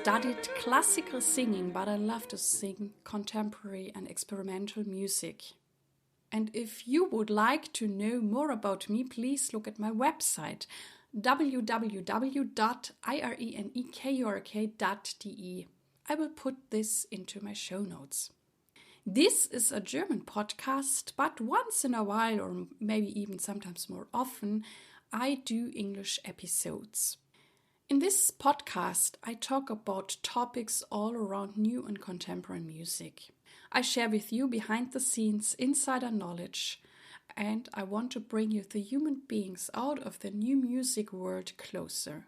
studied classical singing, but I love to sing contemporary and experimental music. And if you would like to know more about me, please look at my website www.irenekurk.de. I will put this into my show notes. This is a German podcast, but once in a while, or maybe even sometimes more often, I do English episodes. In this podcast, I talk about topics all around new and contemporary music. I share with you behind-the-scenes insider knowledge, and I want to bring you the human beings out of the new music world closer.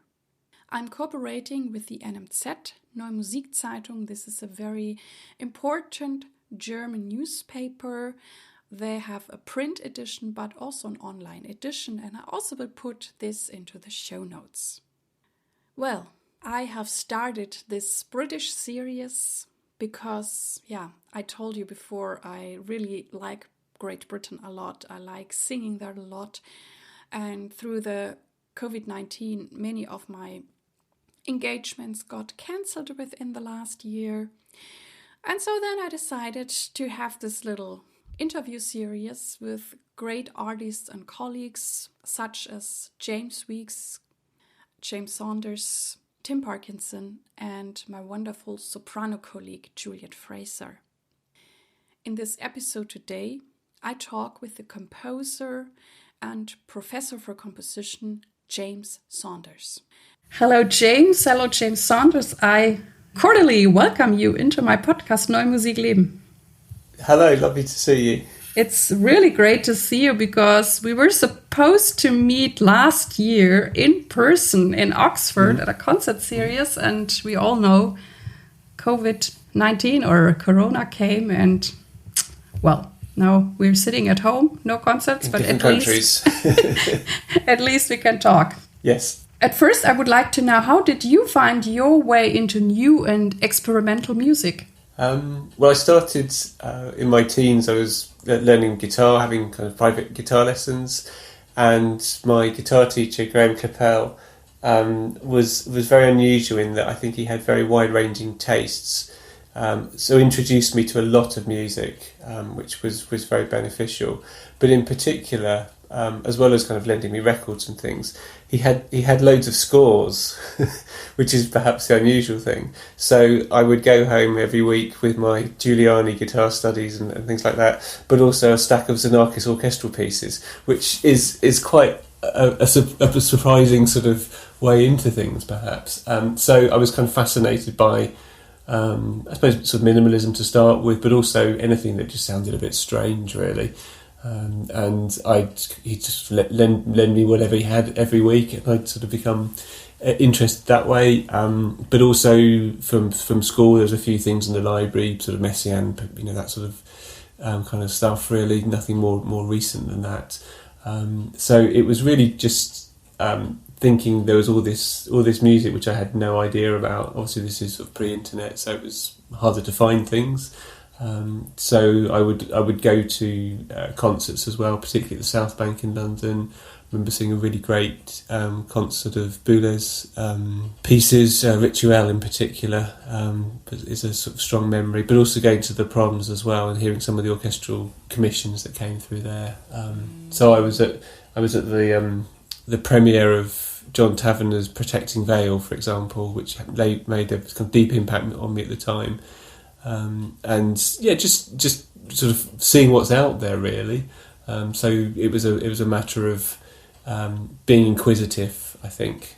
I'm cooperating with the NMZ, neue Musikzeitung. This is a very important German newspaper. They have a print edition, but also an online edition, and I also will put this into the show notes. Well, I have started this British series because, I told you before, I really like Great Britain a lot. I like singing there a lot. And through the COVID-19, many of my engagements got cancelled within the last year. And so then I decided to have this little interview series with great artists and colleagues such as James Saunders, Tim Parkinson, and my wonderful soprano colleague Juliet Fraser. In this episode today, I talk with the composer and professor for composition, James Saunders. Hello, James. Hello, James Saunders. I cordially welcome you into my podcast, Neue, Musik, Leben. Hello, lovely to see you. It's really great to see you because we were supposed to meet last year in person in Oxford at a concert series, and we all know COVID-19 or Corona came, and well, now we're sitting at home, no concerts, in but at least we can talk. Yes. At first, I would like to know, how did you find your way into new and experimental music? Well, I started in my teens. I was learning guitar, having kind of private guitar lessons, and my guitar teacher, Graham Capel, was very unusual in that I think he had very wide-ranging tastes. So introduced me to a lot of music, which was very beneficial. But in particular, as well as kind of lending me records and things, he had loads of scores, which is perhaps the unusual thing. So I would go home every week with my Giuliani guitar studies and things like that, but also a stack of Xenakis orchestral pieces, which is quite a surprising sort of way into things, perhaps. So I was kind of fascinated by, I suppose, sort of minimalism to start with, but also anything that just sounded a bit strange, really. And he just lend me whatever he had every week, and I'd sort of become interested that way. But also from school, there's a few things in the library, sort of Messiaen, that sort of kind of stuff. Really, nothing more recent than that. So it was really just thinking there was all this music which I had no idea about. Obviously, this is sort of pre-internet, so it was harder to find things. So I would go to concerts as well, particularly at the South Bank in London. I remember seeing a really great concert of Boulet's pieces, Rituel in particular, is a sort of strong memory. But also going to the proms as well and hearing some of the orchestral commissions that came through there. So I was at the premiere of John Taverner's Protecting Veil, for example, which made a kind of deep impact on me at the time. Just sort of seeing what's out there, really. So it was a matter of being inquisitive, I think,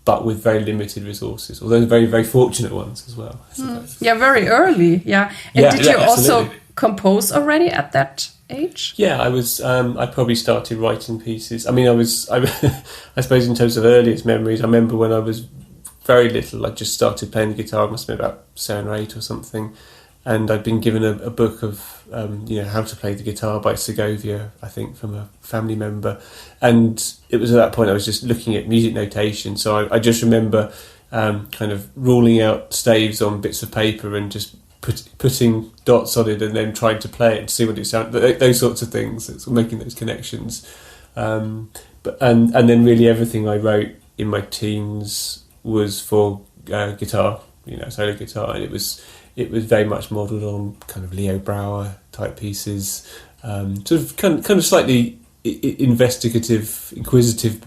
but with very limited resources, although very, very fortunate ones as well, I suppose. Yeah, very early. Yeah. And did you also compose already at that age? Yeah, I was. I probably started writing pieces. I mean, I suppose in terms of earliest memories, I remember when I was very little, I just started playing the guitar. It must have been about 7 or 8 or something, and I'd been given a book of how to play the guitar by Segovia, I think, from a family member, and it was at that point I was just looking at music notation. So I just remember kind of ruling out staves on bits of paper and just putting dots on it and then trying to play it to see what it sounded. Those sorts of things, making those connections. And then really everything I wrote in my teens was for guitar, solo guitar, and it was very much modelled on kind of Leo Brouwer type pieces, sort of kind of slightly investigative, inquisitive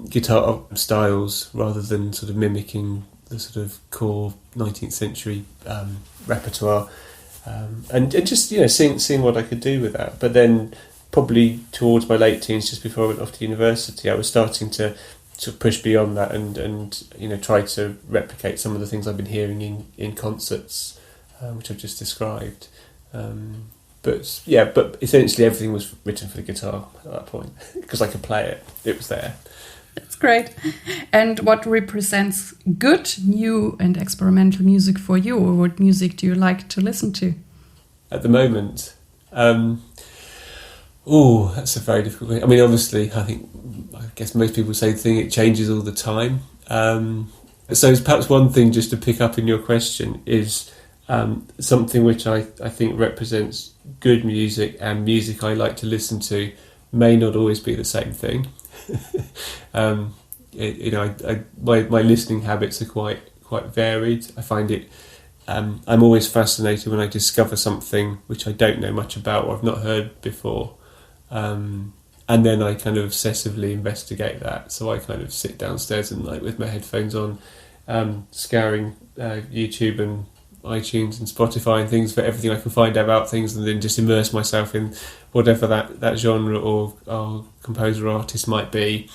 guitar styles, rather than sort of mimicking the sort of core 19th century repertoire, and just seeing what I could do with that. But then probably towards my late teens, just before I went off to university, I was starting to sort of push beyond that and try to replicate some of the things I've been hearing in concerts, which I've just described. But essentially everything was written for the guitar at that point, because I could play it. It was there. That's great. And what represents good, new and experimental music for you, or what music do you like to listen to? At the moment, that's a very difficult question. I mean, obviously, I guess most people say the thing, it changes all the time. So perhaps one thing just to pick up in your question is something which I think represents good music and music I like to listen to may not always be the same thing. My listening habits are quite varied. I find it. I'm always fascinated when I discover something which I don't know much about or I've not heard before, and then I kind of obsessively investigate that. So I kind of sit downstairs and with my headphones on, scouring YouTube and iTunes and Spotify and things for everything I can find out about things, and then just immerse myself in whatever that genre or composer or artist might be,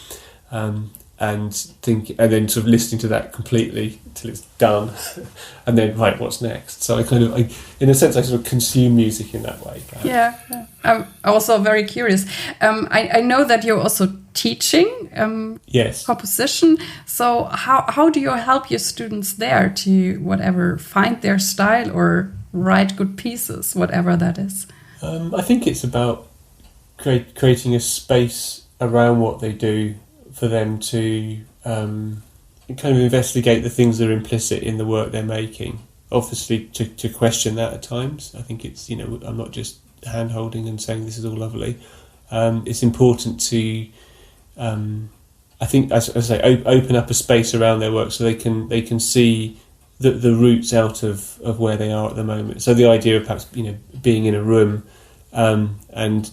and then sort of listening to that completely till it's done, and then what's next? So I in a sense I sort of consume music in that way. Perhaps. Yeah. I'm also very curious. I know that you're also teaching yes. composition. So how do you help your students there to find their style or write good pieces, whatever that is? I think it's about creating a space around what they do for them to kind of investigate the things that are implicit in the work they're making. Obviously, to question that at times. I think it's, I'm not just hand-holding and saying this is all lovely. It's important to, I think, as I say, open up a space around their work so they can see the roots out of where they are at the moment. So the idea of perhaps, being in a room and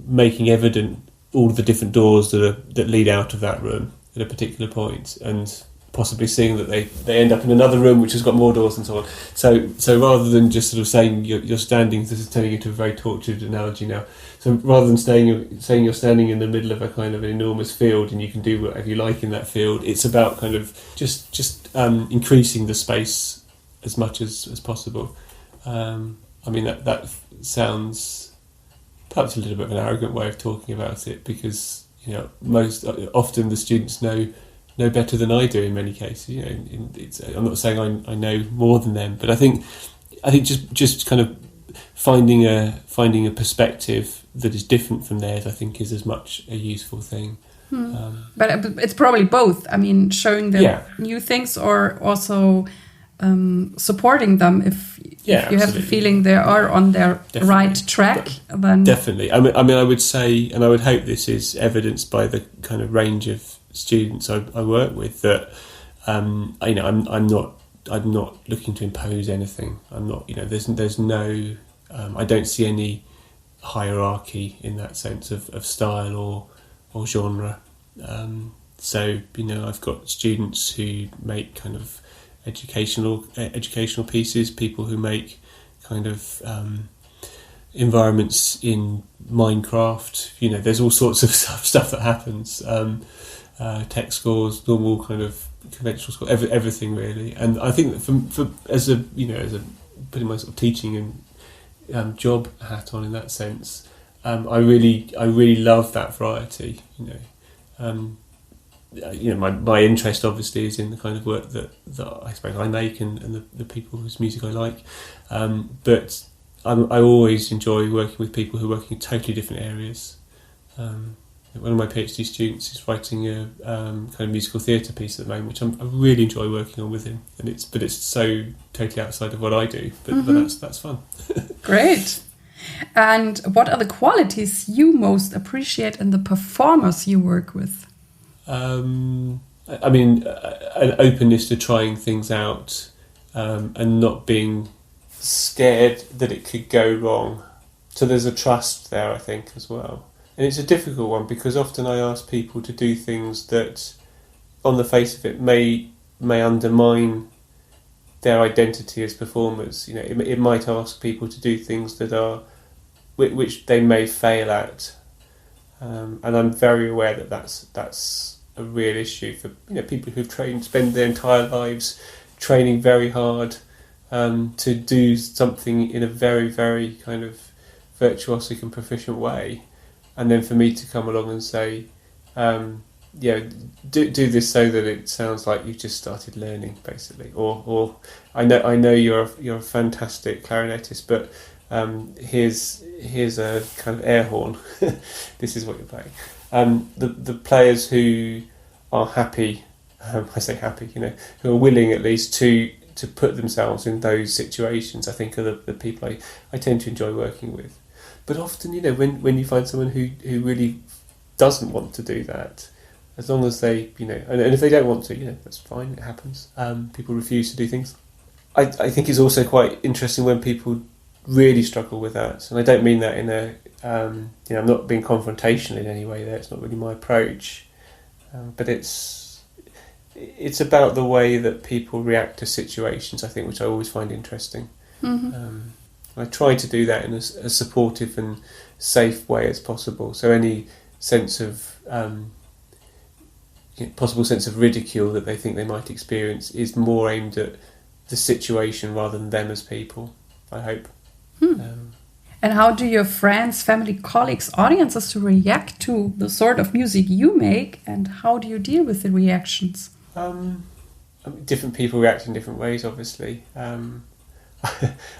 making evident all of the different doors that lead out of that room at a particular point, and possibly seeing that they end up in another room which has got more doors and so on. So rather than just sort of saying you're standing, this is turning into a very tortured analogy now. So rather than saying you're standing in the middle of a kind of an enormous field and you can do whatever you like in that field, it's about kind of just increasing the space as much as possible. I mean that sounds perhaps a little bit of an arrogant way of talking about it, because most often the students know better than I do in many cases. I'm not saying I know more than them, but I think just kind of finding a perspective that is different from theirs, I think, is as much a useful thing. But it's probably both. I mean, showing them new things, or also supporting them if you have the feeling they are on their right track. Then definitely. I mean, I would say, and I would hope this is evidenced by the kind of range of students I work with, that I'm not looking to impose anything. I'm not. There's no. I don't see any hierarchy in that sense of style or genre. So I've got students who make kind of educational pieces, people who make kind of environments in Minecraft. There's all sorts of stuff that happens. Tech scores, normal kind of conventional score, everything really. And I think that for as a putting my sort of teaching and job hat on in that sense, I really love that variety. My interest obviously is in the kind of work that I suppose I make and the people whose music I like, but I always enjoy working with people who are working in totally different areas. One of my PhD students is writing a kind of musical theatre piece at the moment, which I really enjoy working on with him, and it's so totally outside of what I do, but that's fun. Great. And what are the qualities you most appreciate in the performers you work with? I I mean, an openness to trying things out, and not being scared that it could go wrong. So there's a trust there, I think, as well. And it's a difficult one because often I ask people to do things that, on the face of it, may undermine their identity as performers. You know, it might ask people to do things that are which they may fail at, and I'm very aware that that's a real issue for people who've spend their entire lives training very hard to do something in a very, very kind of virtuosic and proficient way, and then for me to come along and say, do this so that it sounds like you've just started learning, basically, or I know you're a fantastic clarinetist, but here's a kind of air horn. This is what you're playing. The players who are happy, I say happy, who are willing at least to put themselves in those situations, I think are the people I tend to enjoy working with. But often, when you find someone who really doesn't want to do that, as long as they, and if they don't want to, that's fine, it happens. People refuse to do things. I think it's also quite interesting when people really struggle with that, and I don't mean that in a, I'm not being confrontational in any way there, it's not really my approach, but it's about the way that people react to situations, I think, which I always find interesting. Mm-hmm. I try to do that in a supportive and safe way as possible, so any sense of possible sense of ridicule that they think they might experience is more aimed at the situation rather than them as people, I hope. And how do your friends, family, colleagues, audiences to react to the sort of music you make, and how do you deal with the reactions? Different people react in different ways, obviously. I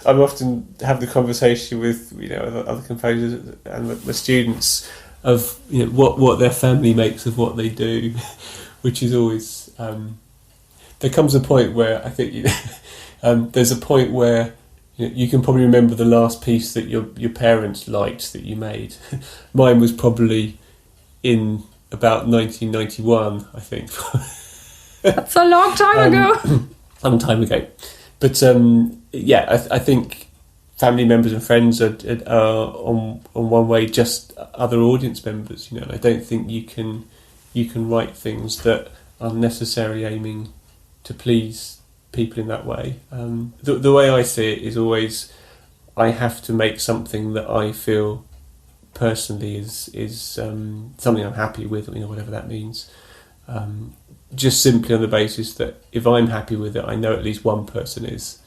often have the conversation with other composers and my students of what their family makes of what they do, which is always there comes a point where I think there's a point where you can probably remember the last piece that your parents liked that you made. Mine was probably in about 1991, I think. That's a long time ago. Long time ago. But I think family members and friends are on one way just other audience members, and I don't think you can write things that are necessarily aiming to please people in that way. The way I see it is always I have to make something that I feel personally is something I'm happy with, whatever that means. Just simply on the basis that if I'm happy with it, I know at least one person is.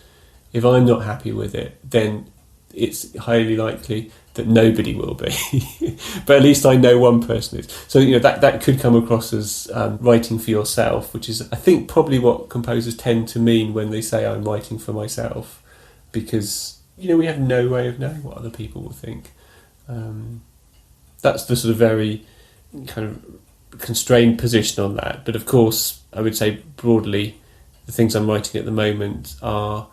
If I'm not happy with it, then it's highly likely that nobody will be. But at least I know one person is. So that could come across as writing for yourself, which is I think probably what composers tend to mean when they say I'm writing for myself, because we have no way of knowing what other people will think. That's the sort of very kind of constrained position on that. But of course, I would say broadly, the things I'm writing at the moment are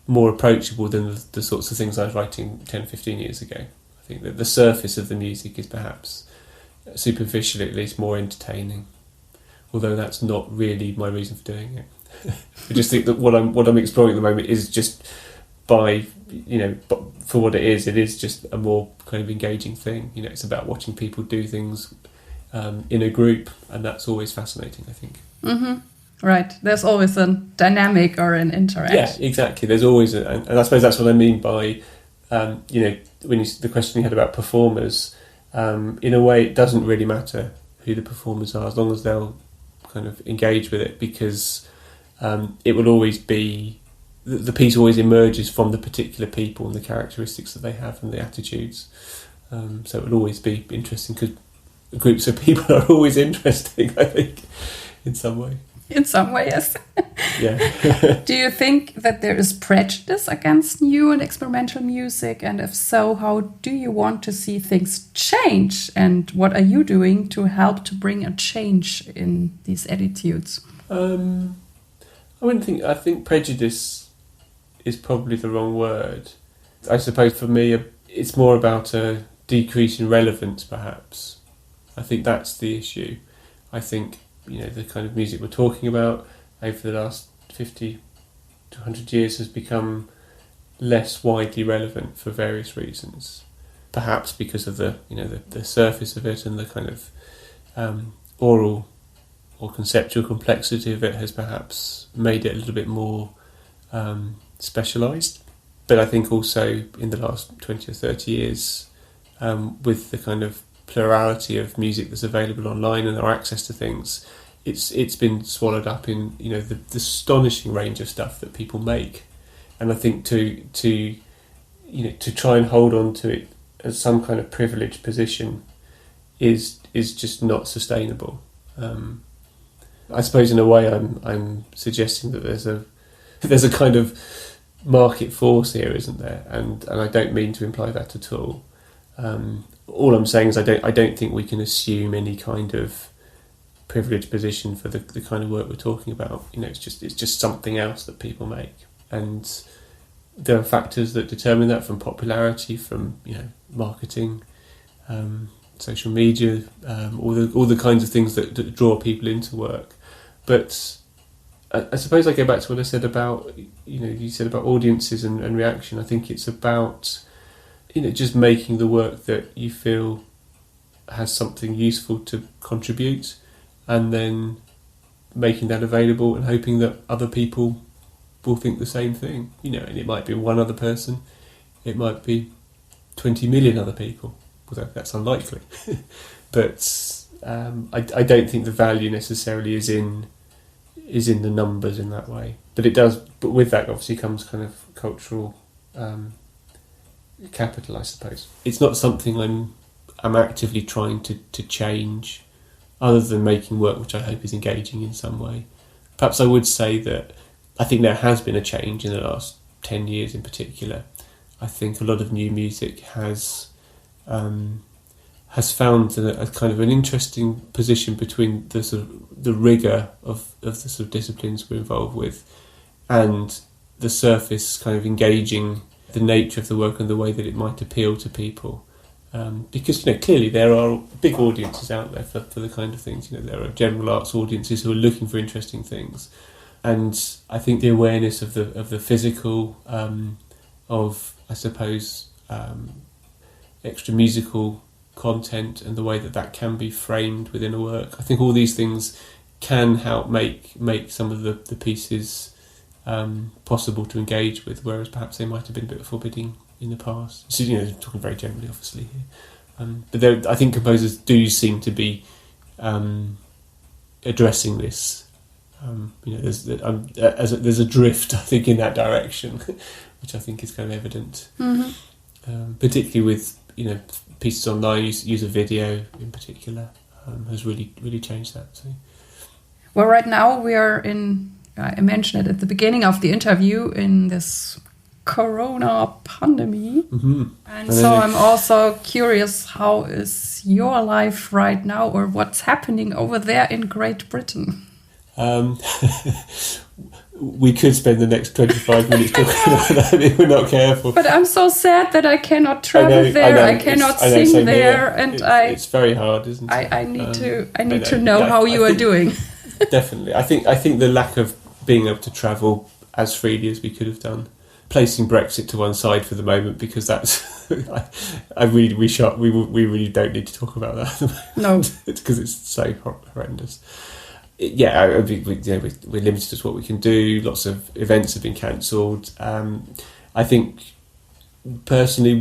more approachable than the sorts of things I was writing 10, 15 years ago. I think that the surface of the music is perhaps, superficially at least, more entertaining, although that's not really my reason for doing it. I just think that what I'm exploring at the moment is just for what it is just a more kind of engaging thing. It's about watching people do things in a group, and that's always fascinating, I think. Mm-hmm. Right, there's always a dynamic or an interaction. Yeah, exactly. There's always, and I suppose that's what I mean by, when the question you had about performers, in a way it doesn't really matter who the performers are as long as they'll kind of engage with it, because it will always be, the piece always emerges from the particular people and the characteristics that they have and the attitudes. So it will always be interesting, because groups of people are always interesting, I think, in some way. In some way, yes. Yeah. Do you think that there is prejudice against new and experimental music? And if so, how do you want to see things change? And what are you doing to help to bring a change in these attitudes? I think prejudice is probably the wrong word. I suppose for me, it's more about a decrease in relevance, perhaps. I think that's the issue. I think the kind of music we're talking about over the last 50 to 100 years has become less widely relevant for various reasons. Perhaps because of the surface of it and the kind of oral or conceptual complexity of it has perhaps made it a little bit more specialised. But I think also in the last 20 or 30 years, with the kind of plurality of music that's available online and our access to things, it's been swallowed up in the astonishing range of stuff that people make. And I think to try and hold on to it as some kind of privileged position is just not sustainable. I suppose in a way I'm suggesting that there's a kind of market force here, isn't there? And I don't mean to imply that at all. All I'm saying is I don't think we can assume any kind of privileged position for the kind of work we're talking about. It's just something else that people make, and there are factors that determine that, from popularity, from marketing, social media, all the kinds of things that draw people into work. But I suppose I go back to what I said about you said about audiences and reaction. I think it's about just making the work that you feel has something useful to contribute, and then making that available and hoping that other people will think the same thing. And it might be one other person, it might be 20 million other people, although that's unlikely. But I don't think the value necessarily is in the numbers in that way. But it does. But with that obviously comes kind of cultural capital, I suppose. It's not something I'm actively trying to change, other than making work which I hope is engaging in some way. Perhaps I would say that I think there has been a change in the last 10 years in particular. I think a lot of new music has found a kind of an interesting position between the sort of the rigour of the sort of disciplines we're involved with, and the surface kind of engaging the nature of the work and the way that it might appeal to people. Because clearly there are big audiences out there for the kind of things. There are general arts audiences who are looking for interesting things, and I think the awareness of the physical, of I suppose extra musical content and the way that can be framed within a work. I think all these things can help make some of the pieces possible to engage with, whereas perhaps they might have been a bit forbidding in the past. So, talking very generally, obviously here. But I think composers do seem to be addressing this. There's a drift, I think, in that direction, which I think is kind of evident. Mm-hmm. Particularly with pieces online, use of video in particular has really changed that. So. Well, right now we are in. I mentioned it at the beginning of the interview, in this Corona pandemie. Mm-hmm. And so I'm also curious, how is your life right now, or what's happening over there in Great Britain? We could spend the next 25 minutes talking about that if we're not careful. But I'm so sad that I cannot travel there. I cannot sing there, and it's very hard, isn't it? I need to know how you are doing. Definitely, I think the lack of being able to travel as freely as we could have done, placing Brexit to one side for the moment, because that's we really don't need to talk about that at the moment. No, it's because it's so horrendous. We're limited to what we can do. Lots of events have been cancelled. I think personally,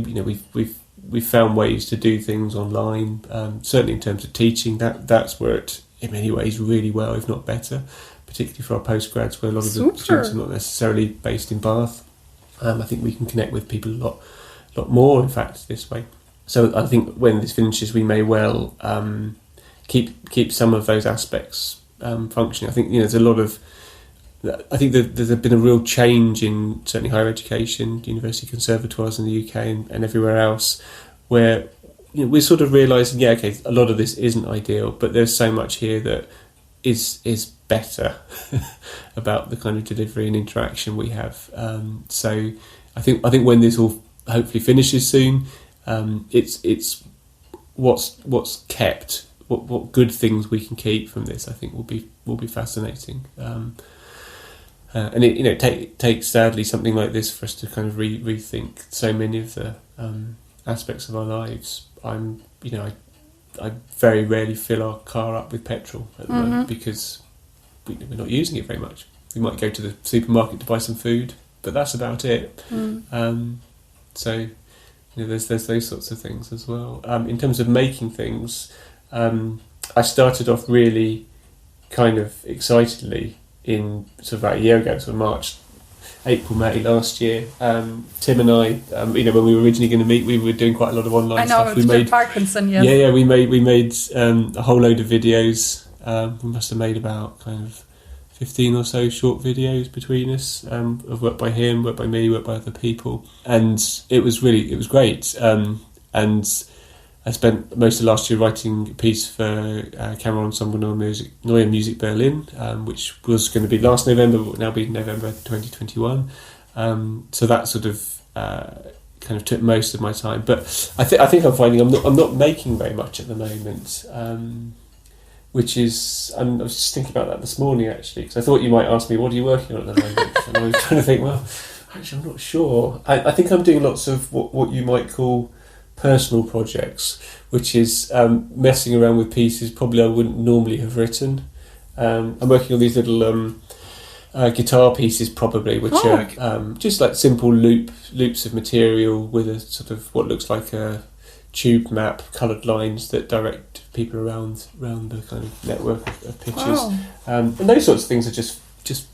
we've found ways to do things online. Certainly in terms of teaching, that's worked in many ways really well, if not better. Particularly for our postgrads, where a lot of the students are not necessarily based in Bath. I think we can connect with people a lot more, in fact, this way. So I think when this finishes, we may well keep some of those aspects functioning. I think there's a lot of. I think that there's been a real change in certainly higher education, university conservatoires in the UK and everywhere else, where we're sort of realising, a lot of this isn't ideal, but there's so much here that is better about the kind of delivery and interaction we have. So I think when this all hopefully finishes soon, it's what's kept what good things we can keep from this, I think will be fascinating. And it takes sadly something like this for us to kind of rethink so many of the aspects of our lives. I very rarely fill our car up with petrol at the moment because we're not using it very much. We might go to the supermarket to buy some food, but that's about it. So there's those sorts of things as well. In terms of making things, I started off really kind of excitedly in sort of about a year ago, sort of April, May last year. Tim and I, when we were originally going to meet, we were doing quite a lot of online stuff. I know, it's Parkinson, yes. Yeah, we made a whole load of videos. We must have made about kind of 15 or so short videos between us, of work by him, work by me, work by other people. And it was great. And I spent most of last year writing a piece for Camera Ensemble Neue Musik Berlin, which was going to be last November, but will now be November 2021. So that sort of kind of took most of my time. But I think I'm finding I'm not making very much at the moment, which is I was just thinking about that this morning actually, because I thought you might ask me, what are you working on at the moment? And I was trying to think, well, actually I'm not sure. I think I'm doing lots of what you might call personal projects, which is messing around with pieces probably I wouldn't normally have written. I'm working on these little guitar pieces probably, which are just like simple loops of material with a sort of what looks like a tube map, coloured lines that direct people around the kind of network of pictures. And those sorts of things are just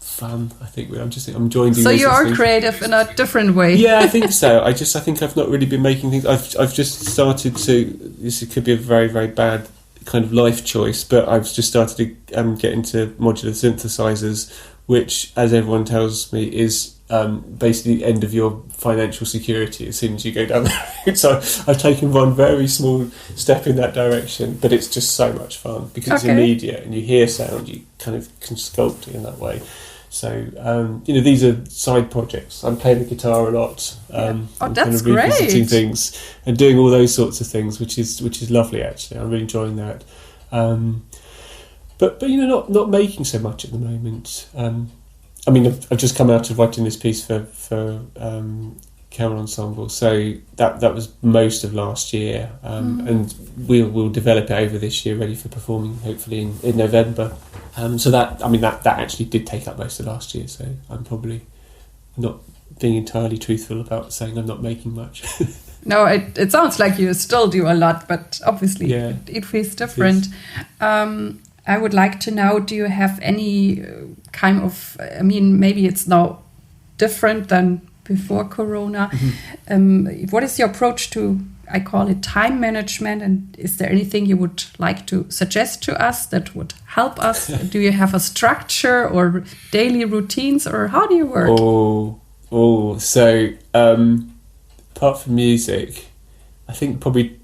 fun. I think I'm enjoying doing. So those you are things. Creative in a different way. Yeah, I think so. I think I've not really been making things. I've just started to. This could be a very, very bad kind of life choice, but I've just started to get into modular synthesizers, which, as everyone tells me, is basically the end of your financial security as soon as you go down that route. So I've taken one very small step in that direction, but it's just so much fun because it's immediate and you hear sound, you kind of can sculpt it in that way. So these are side projects. I'm playing the guitar a lot. That's kind of revisiting great. things and doing all those sorts of things, which is lovely actually. I'm really enjoying that. But not making so much at the moment. I've just come out of writing this piece for Camera Ensemble, so that was most of last year, and we'll develop it over this year, ready for performing hopefully in November. So that actually did take up most of last year. So I'm probably not being entirely truthful about saying I'm not making much. No, it sounds like you still do a lot, but obviously it feels different. I would like to know, do you have any kind of, maybe it's now different than before Corona. What is your approach to, I call it time management, and is there anything you would like to suggest to us that would help us? Do you have a structure or daily routines, or how do you work? So apart from music, I think probably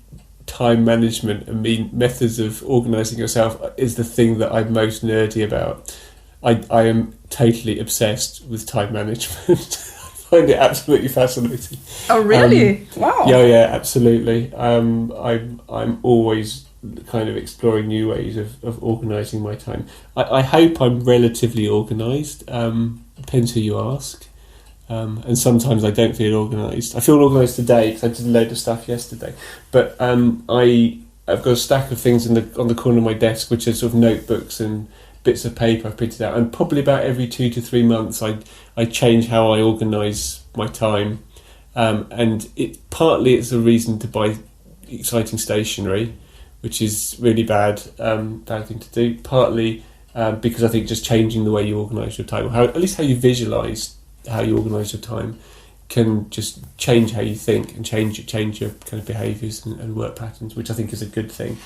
time management and methods of organising yourself is the thing that I'm most nerdy about. I am totally obsessed with time management. I find it absolutely fascinating. Oh, really? Wow. Yeah, absolutely. I'm always kind of exploring new ways of organising my time. I hope I'm relatively organised. Depends who you ask. And sometimes I don't feel organised. I feel organised today because I did a load of stuff yesterday. But I've got a stack of things on the corner of my desk, which are sort of notebooks and bits of paper I've printed out. And probably about every 2 to 3 months, I change how I organise my time. And it's a reason to buy exciting stationery, which is really bad thing to do. Partly because I think just changing the way you organise your time, or at least how you visualise how you organise your time, can just change how you think and change your kind of behaviours and work patterns, which I think is a good thing.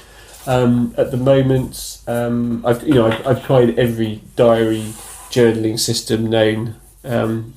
At the moment, I've tried every diary journaling system known, and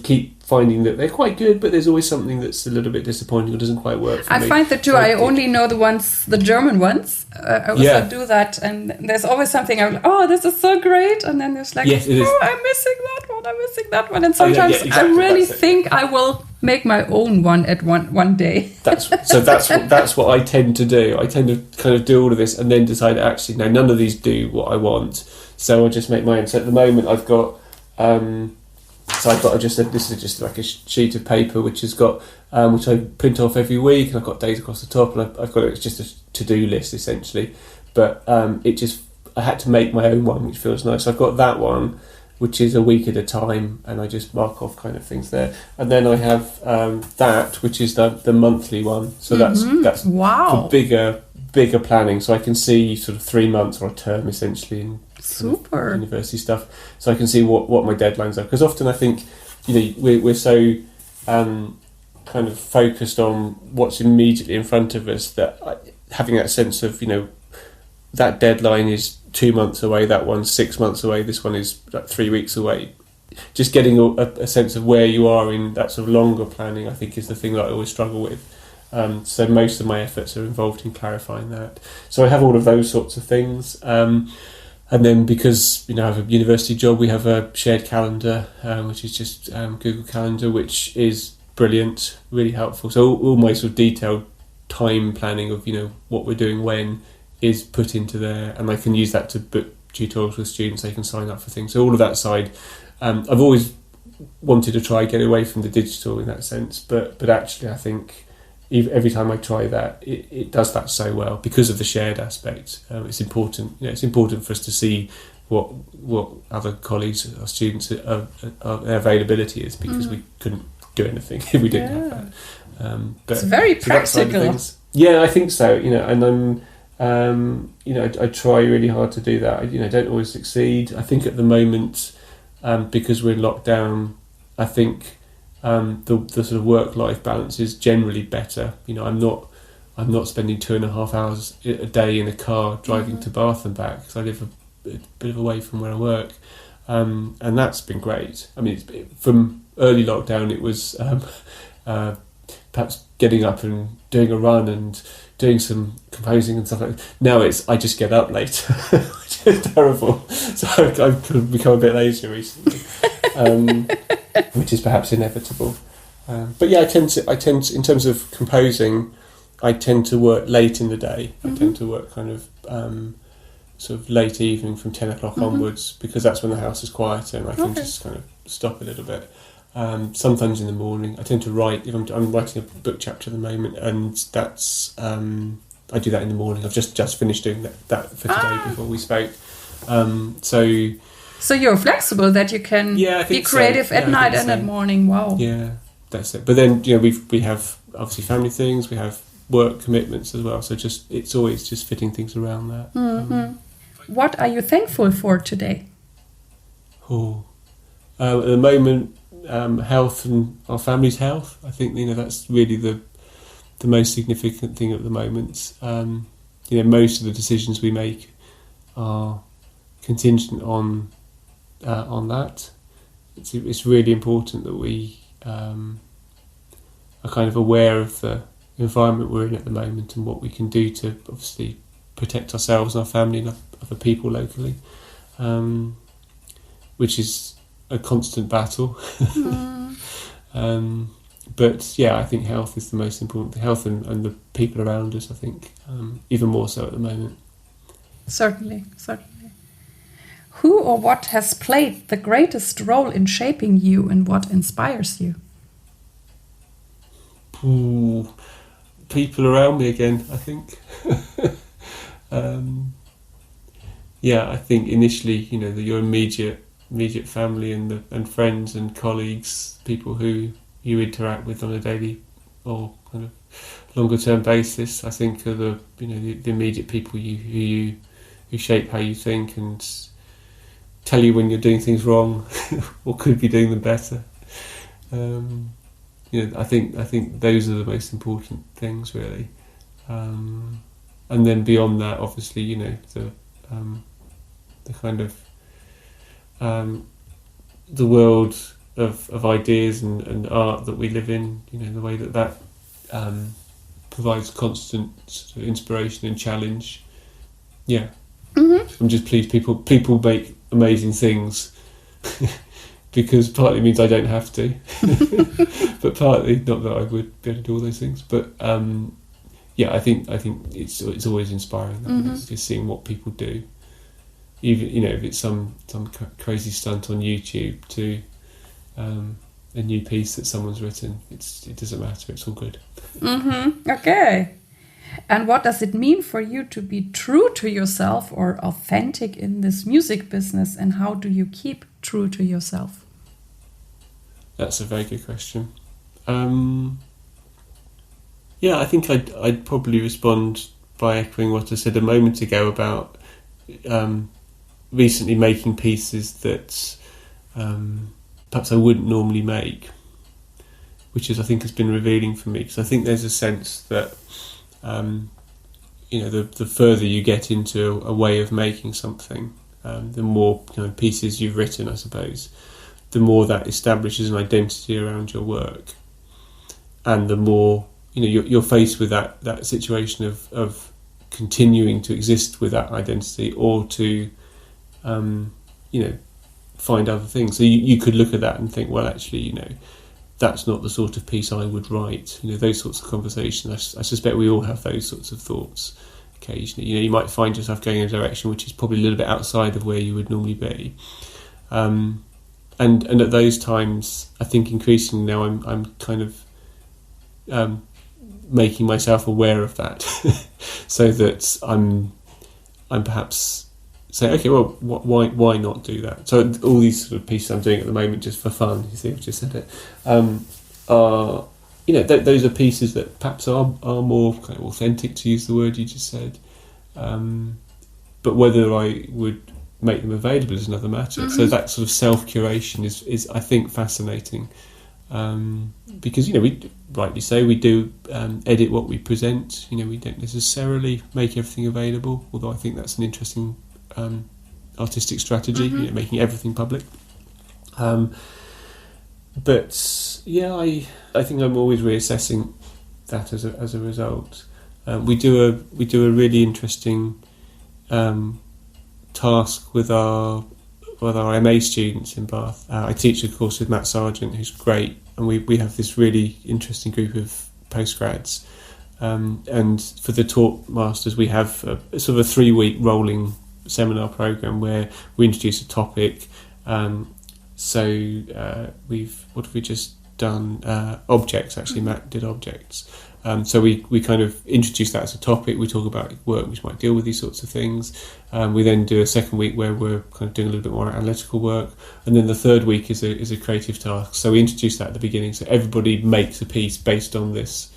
keep finding that they're quite good, but there's always something that's a little bit disappointing or doesn't quite work for me. I find that too. I only know the German ones. I also do that, and there's always something I'm like, oh, this is so great, and then there's like, I'm missing that one. I'm missing that one. And sometimes exactly, I really think I will make my own one at one day. That's what I tend to do. I tend to kind of do all of this and then decide, actually, no, none of these do what I want. So I'll just make my own. So at the moment I've got... this is just like a sheet of paper which has got which I print off every week, and I've got days across the top, and I've got it's just a to-do list essentially. But I had to make my own one, which feels nice. So I've got that one, which is a week at a time, and I just mark off kind of things there. And then I have that, which is the monthly one. So that's wow, for bigger planning. So I can see sort of 3 months or a term essentially in super university stuff. So I can see what my deadlines are, because often I think we're so kind of focused on what's immediately in front of us that having that sense of that deadline is 2 months away, that one's 6 months away, this one is like 3 weeks away. Just getting a sense of where you are in that sort of longer planning, I think, is the thing that I always struggle with. So most of my efforts are involved in clarifying that. So I have all of those sorts of things. And then because I have a university job, we have a shared calendar, which is just Google Calendar, which is brilliant, really helpful. So all my sort of detailed time planning of what we're doing when is put into there, and I can use that to book tutorials with students. They can sign up for things. So all of that side, I've always wanted to try get away from the digital in that sense, but actually I think every time I try that, it does that so well because of the shared aspect. It's important. It's important for us to see what other colleagues or students their availability is, because we couldn't do anything if we didn't have that. But it's very practical. Yeah, I think so. And I'm, I try really hard to do that. I don't always succeed. I think at the moment, because we're in lockdown, I think the sort of work-life balance is generally better. I'm not spending 2.5 hours a day in a car driving to Bath and back, because I live a bit away from where I work, and that's been great. I mean, from early lockdown, it was perhaps getting up and doing a run and doing some composing and stuff like that. Now I just get up later, which is terrible. So I've become a bit lazier recently, which is perhaps inevitable. But yeah, I tend to, in terms of composing, I tend to work late in the day. I tend to work kind of sort of late evening from 10 o'clock onwards, because that's when the house is quieter and I can just kind of stop a little bit. Sometimes in the morning I tend to write. If I'm writing a book chapter at the moment, and that's I do that in the morning. I've just finished doing that for today before we spoke. So you're flexible, that you can be creative at night and at morning. Wow. Yeah, that's it. But then we have obviously family things, we have work commitments as well. So it's always just fitting things around that. What are you thankful for today? At the moment, health and our family's health. I think that's really the most significant thing at the moment. Most of the decisions we make are contingent on that. It's really important that we are kind of aware of the environment we're in at the moment and what we can do to obviously protect ourselves and our family and other people locally, which is a constant battle. But yeah, I think health is the most important thing. Health and the people around us, I think, even more so at the moment. Certainly. Who or what has played the greatest role in shaping you, and what inspires you? People around me again, I think. I think initially, your immediate family and friends and colleagues, people who you interact with on a daily or kind of longer term basis, I think are the immediate people who shape how you think and tell you when you're doing things wrong or could be doing them better. I think those are the most important things, really. And then beyond that, obviously, the kind of the world of ideas and art that we live in, the way that provides constant sort of inspiration and challenge. Yeah. I'm just pleased people make amazing things because partly means I don't have to, but partly not that I would be able to do all those things. But I think it's always inspiring. It's just seeing what people do, even if it's some crazy stunt on YouTube to a new piece that someone's written. It doesn't matter. It's all good. Okay. And what does it mean for you to be true to yourself or authentic in this music business? And how do you keep true to yourself? That's a very good question. I think I'd probably respond by echoing what I said a moment ago about recently making pieces that perhaps I wouldn't normally make, which I think has been revealing for me, because I think there's a sense that the further you get into a way of making something, the more pieces you've written, I suppose, the more that establishes an identity around your work, and the more you're faced with that situation of continuing to exist with that identity, or to find other things. So you could look at that and think, well, actually, that's not the sort of piece I would write. Those sorts of conversations. I suspect we all have those sorts of thoughts occasionally. You might find yourself going in a direction which is probably a little bit outside of where you would normally be. And at those times, I think increasingly now I'm kind of making myself aware of that, so that I'm perhaps saying, okay, well, why not do that? So all these sort of pieces I'm doing at the moment just for fun, you see, I've just said it, are those are pieces that perhaps are more kind of authentic, to use the word you just said. But whether I would make them available is another matter. So that sort of self-curation is I think fascinating, because we rightly say we do edit what we present. We don't necessarily make everything available, although I think that's an interesting artistic strategy, making everything public. But I think I'm always reassessing that as a result. We do a really interesting task with our MA students in Bath. I teach a course with Matt Sargent, who's great, and we have this really interesting group of postgrads. And for the talk masters, we have a sort of a 3-week rolling seminar program where we introduce a topic. What have we just done? Objects, actually. Matt did objects. So we kind of introduce that as a topic. We talk about work which might deal with these sorts of things. We then do a second week where we're kind of doing a little bit more analytical work, and then the third week is a creative task. So we introduce that at the beginning, so everybody makes a piece based on this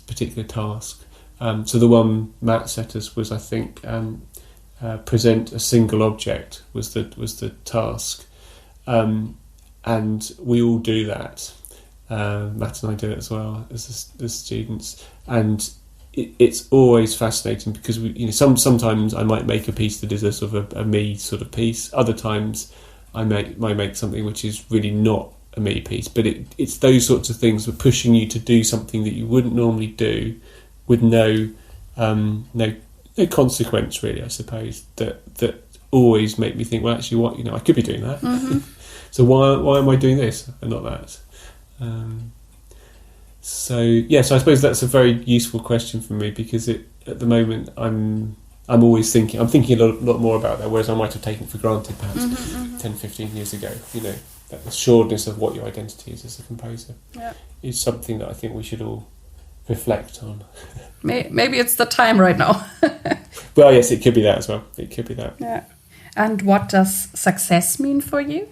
particular task. So the one Matt set us was, I think, present a single object was the task, and we all do that. Matt and I do it as well as students, and it's always fascinating because sometimes I might make a piece that is a sort of a me sort of piece. Other times I might make something which is really not a me piece. But it's those sorts of things that are pushing you to do something that you wouldn't normally do, with no consequence really, I suppose. That always make me think, well, actually, what I could be doing that. So why am I doing this and not that? So I suppose that's a very useful question for me, because at the moment I'm thinking a lot more about that, whereas I might have taken it for granted perhaps 10-15 years ago. That assuredness of what your identity is as a composer is something that I think we should all reflect on. Maybe it's the time right now. Well, yes, it could be that as well. It could be that. Yeah. And what does success mean for you?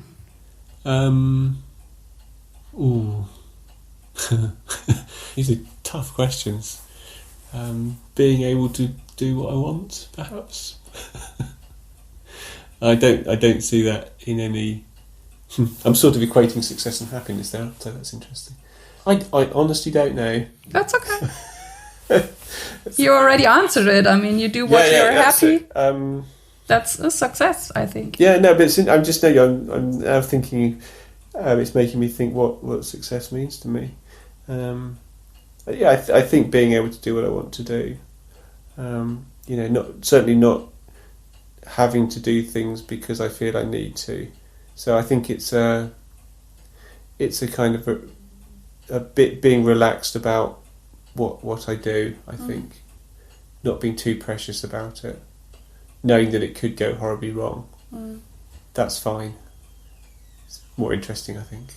These are tough questions. Being able to do what I want, perhaps. I don't see that in any. I'm sort of equating success and happiness there, so that's interesting. I honestly don't know. That's okay. You already answered it. I mean, you do what you're happy. That's a success, I think. Yeah, no, but I'm now thinking. It's making me think what success means to me. I think being able to do what I want to do. Certainly not having to do things because I feel I need to. So I think it's it's a kind of a bit being relaxed about what I do, I think. Not being too precious about it. Knowing that it could go horribly wrong. That's fine. It's more interesting, I think.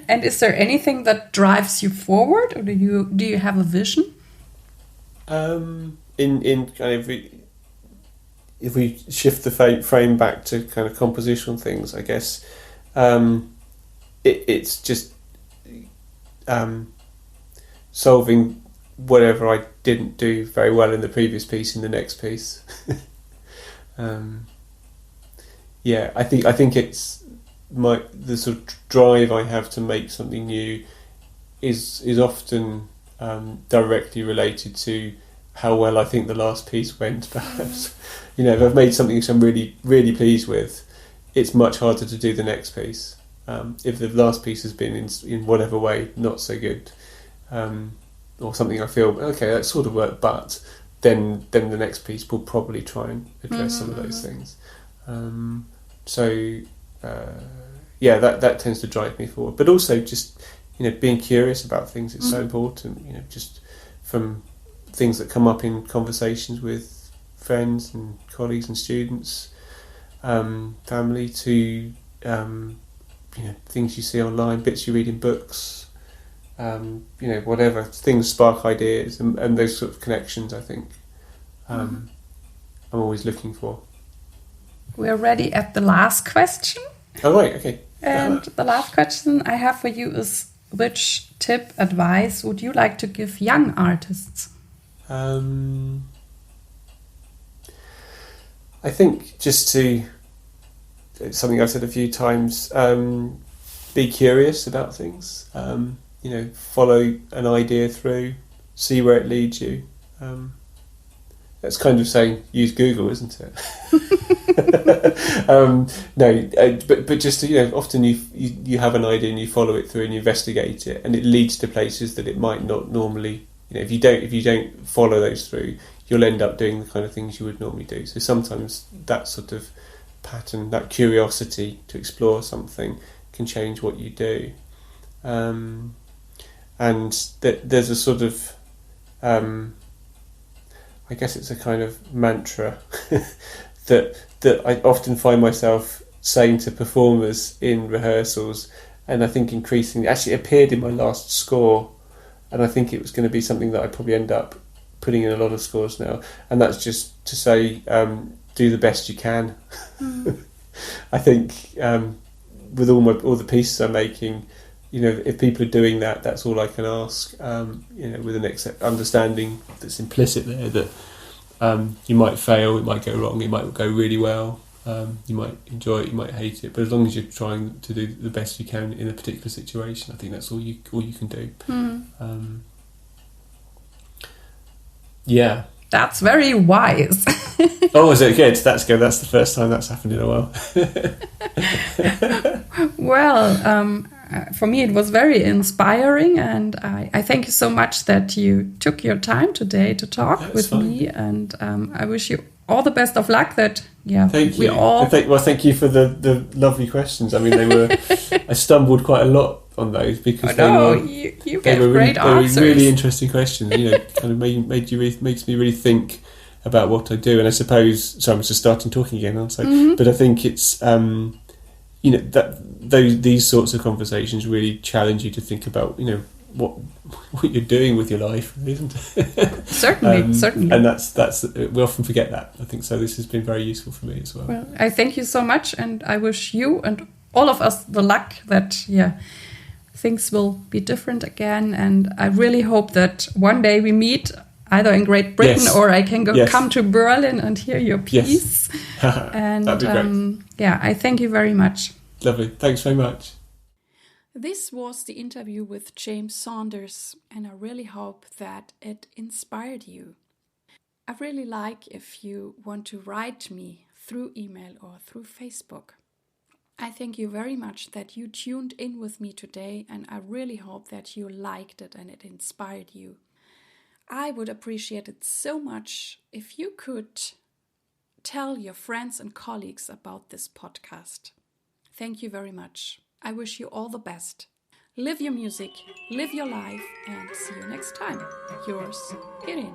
And is there anything that drives you forward, or do you have a vision? In kind of, if we shift the frame back to kind of compositional things, I guess it's just solving whatever I didn't do very well in the previous piece in the next piece. I think it's the sort of drive I have to make something new is often directly related to how well I think the last piece went, perhaps. If I've made something which I'm really, really pleased with, it's much harder to do the next piece. If the last piece has been in whatever way not so good, or something I feel, okay, that sort of worked, but then the next piece will probably try and address some of those things. That tends to drive me forward. But also just, being curious about things is so important, just from things that come up in conversations with friends and colleagues and students, family, to things you see online, bits you read in books, whatever things spark ideas and those sort of connections. I think I'm always looking for. We're ready at the last question. Oh right, okay. And the last question I have for you is: which tip, advice would you like to give young artists? I think just to, it's something I've said a few times, be curious about things, follow an idea through, see where it leads you. That's kind of saying use Google, isn't it? But just to, often you have an idea and you follow it through and you investigate it, and it leads to places that it might not normally. If you don't follow those through, you'll end up doing the kind of things you would normally do. So sometimes that sort of pattern, that curiosity to explore something, can change what you do. And there's a sort of, I guess it's a kind of mantra that I often find myself saying to performers in rehearsals, and I think increasingly, actually it appeared in my last score, and I think it was going to be something that I probably end up putting in a lot of scores now, and that's just to say, do the best you can. I think with all the pieces I'm making, if people are doing that, that's all I can ask. With an understanding that's implicit there that you might fail, it might go wrong, it might go really well. You might enjoy it, you might hate it, but as long as you're trying to do the best you can in a particular situation, I think that's all you can do. That's very wise. Oh, is it good? That's good. That's the first time that's happened in a while. Well, for me it was very inspiring, and I thank you so much that you took your time today to talk with me, and I wish you all the best of luck. Thank you. Thank you for the lovely questions. I mean, they were. I stumbled quite a lot on those because you gave great answers. They were really interesting questions. Kind of makes me really think about what I do. And I suppose, so I'm just starting talking again, aren't I? But I think it's these sorts of conversations really challenge you to think about what you're doing with your life, isn't it? Certainly. And that's we often forget that, I think. So this has been very useful for me as well. Well, I thank you so much, and I wish you and all of us the luck that things will be different again. And I really hope that one day we meet either in Great Britain or I can come to Berlin and hear your piece. Yes. And that'd be great. I thank you very much. Lovely. Thanks very much. This was the interview with James Saunders, and I really hope that it inspired you. I really like if you want to write me through email or through Facebook. I thank you very much that you tuned in with me today, and I really hope that you liked it and it inspired you. I would appreciate it so much if you could tell your friends and colleagues about this podcast. Thank you very much. I wish you all the best. Live your music, live your life, and see you next time. Yours, Irene.